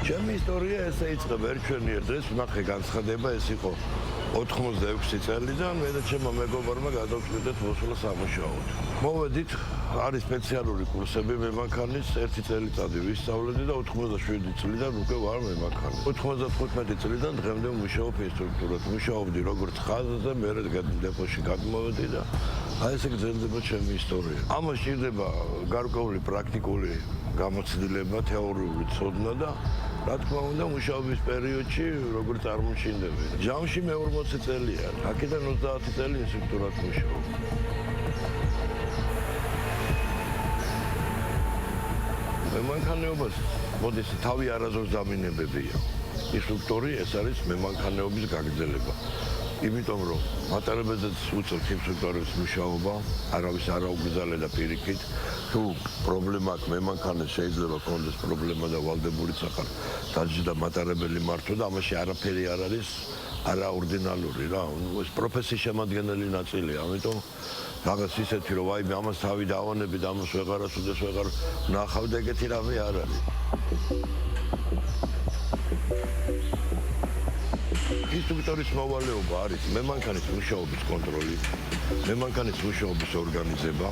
ჩემი ისტორია ესე იწყება ერთჩვენიერ დღეს ვნახე განცხადება ეს იყო 86 წელიდან მე და ჩემო მეგობარმა გადავწყვიტეთ მოსვლა სამუშაოდ. მოვედით, არის სპეციალური კურსები მემანქანის 1 წელიწადი ვისწავლედი და 87 წლიდან უკვე ვარ მემანქანი. 95 წლიდან დღემდე მუშაობ ინსტრუქტორად. მუშაობდი როგორც ხაზზე, მე დეპოში გადმოვედი და აი ესე გრძელდება ჩემი ისტორია. ამას სჭირდება გარკვეული პრაქტიკული გამოცდილება, თეორიული ცოდნა და რა თქმა უნდა მუშაობის პერიოდში როგორ წარმოჩინდება. ჯამში მე 40 წელია, აქედან 30 წელი ინსტრუქტორად მუშაობ. მემანქანეობას მოდის თავი არასდროს დამინებებია. ინსტრუქტორი ეს არის მემანქანეობის გაგრძელება. იმიტომ რომ მატარებელზეც უწევთ ინსტრუქტორის მუშაობა, არავის არ აუგზავნე და პირიქით, თუ პრობლემა აქვს მემანქანეს შეიძლება კონდეს პრობლემა და ვალდებულიც ახარ დაჯდა მატარებელი მართო და ამაში არაფერი არ არის არაორდინალური რა. ეს პროფესიის შემადგენელი ნაწილია, ამიტომ რაღაც ისეთი რომ აი ამას თავი დავანები და ამას ვეღარ ასუდეს ვეღარ ნახავ და ეგეთი რამე არ არის. ინსტრუქტორის მოვალეობა არის მემანქანის მუშაობის კონტროლი, მემანქანის მუშაობის ორგანიზება,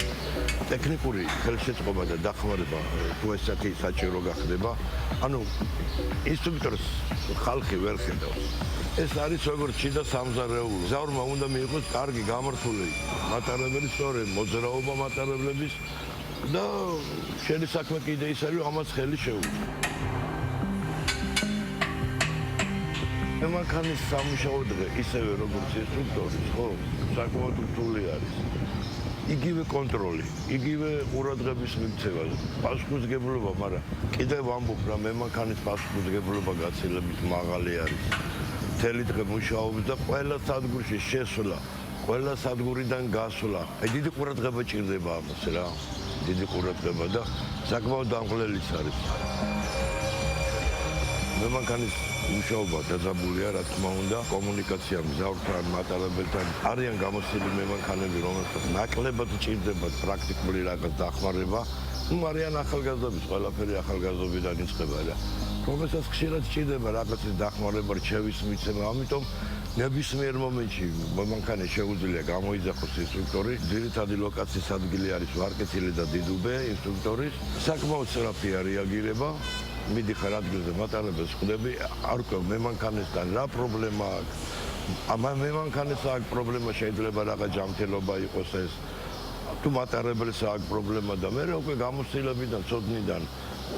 ტექნიკური ხელშეწყობა და დახმარება თუ ესეთი საჭირო გახდება. ანუ ინსტრუქტორს ხალხი ვერ ხედავს. ეს არის როგორც შიდა სამზარეულო. მგზავრმა უნდა მიიღოს კარგი გამართული მატარებელი, სწორი მოძრაობა მატარებლების და შენი საქმე კიდე ის არის, რომ ამას ხელი შეუწყო. მემანქანის სამუშაო დღე ისევე როგორც ინსტრუქტორის, ხო, საკმაოდ რთული არის. იგივე კონტროლი, იგივე ყურადღების მიქცევა, პასუხისმგებლობა, მაგრამ კიდევ ვამბობ, რომ მემანქანის პასუხისმგებლობა გაცილებით მაღალი არის. მთელი დღე მუშაობს და ყველა სადგურში შესვლა, ყველა სადგურიდან გასვლა. აი დიდი ყურადღება ჭირდება ამას რა. დიდი ყურადღება და საკმაოდ დამღლელიც არის. მემანქანის მუშაობა დაძაბულია, რა თქმა უნდა, კომუნიკაცია მგზავრთან, მატარებელთან. არიან გამოცდილი მემანქანები, რომელსაც ნაკლებად ჭირდებათ პრაქტიკული რაღაც დახმარება. არიან ახალგაზრდები, ყველაფერი ახალგაზრდობიდან იწყება და რომელსაც ხშირად ჭირდება რაღაცის დახმარება, რჩევის მიცემა. ამიტომ ნებისმიერ მომენტში მემანქანის შეუძლია გამოიძახოს ინსტრუქტორი. ძირითადი ლოკაციის ადგილი არის ვარკეთილი და დიდუბე ინსტრუქტორის. საკმაოდ სწრაფია რეაგირება. მიდიხარ ადგილზე მატარებელს ხვდები, არ ვქო მემანქანისთან რა პრობლემა აქვს. მემანქანეს აქვს პრობლემა, შეიძლება რაღაც ჯანმრთელობა იყოს ეს. თუ მატარებელს აქვს პრობლემა და მე უკვე გამოცდილებიდან, ცოდნიდან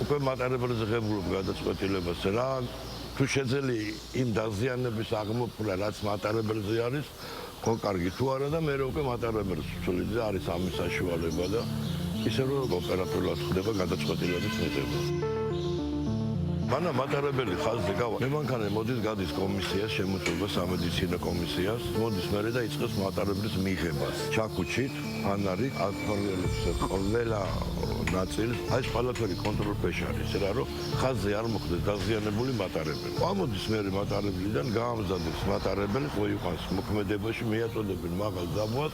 უკვე მატარებელს ღებულობ გადაწყვეტილებას რა თუ შეძელი იმ დაზიანების აღმოფხვრა რაც მატარებელზე არის, ხო კარგი თუ არა და მე უკვე მატარებელს ვცვლი და არის ამის საშუალება და ისე რომ ოპერატიულად ხდება გადაწყვეტილების მიღება. მანამ მატარებელი ხაზზე გავა. მემანქანე მოდის გადის კომისიას, შემოწმება სამედიცინო კომისიას, მოდის მერე და იწყებს მატარებლის მიღებას. ჩაქუჩით, ფანარით, ალკოჰოლებს ყველა ნაწილს, აი ეს ყველაფერი კონტროლფეშ არის, რა რომ ხაზზე არ მოხდეს დაზიანებული მატარებელი. ამოდის მერე მატარებლიდან გაამზადებს მატარებელი, მოიყვანს მოქმედებაში, მიაწოდებენ მაღალ დაბვას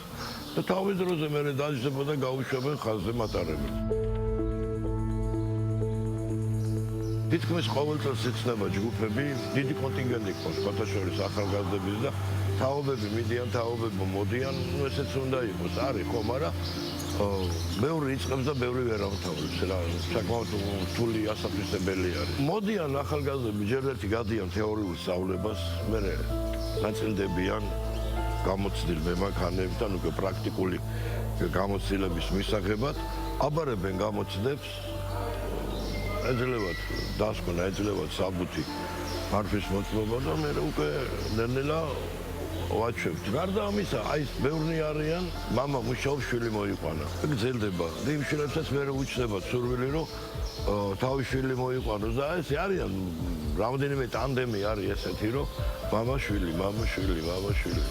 და თავის დროზე მერე დაჯდება და გაუშვებენ ხაზზე მატარებელს. თითქმის ყოველ წელს იხსნება ჯგუფები, დიდი კონტინგენტი ყავს, ფოთაშორის ახალგაზრდების და თაობები მიდიან, თაობები მოდიან, ესეც უნდა იყოს, არის ხო, მაგრამ ბევრი იწყებს და ბევრი ვერ ამთავრებს, რა, საკმაოდ რთული ასაფრისებელი არის. მოდიან ახალგაზრდები, ჯერ ერთი გადიან თეორიულ სწავლებას, მერე ნაწილდებიან გამოცდილ მემანქანებთან, უკვე პრაქტიკული გამოცდილების მისაღებად, აბარებენ გამოცდებს. ეძლებათ დასკვნა, ეძლებათ საბუთი მართვის მოწმობა და მე უკვე ნელ-ნელა ვაჩვევთ. გარდა ამისა, აი ეს ბევრი არიან, მამა მუშაობს, შვილი მოიყვანა. გრძელდება. იმ შვილებსაც მე უჩნდება სურვილი, რომ თავის შვილი მოიყვანოს და ეს არიან რამდენიმე ტანდემი არის ესეთი, რომ მამა შვილი, მამა შვილი, მამა შვილი.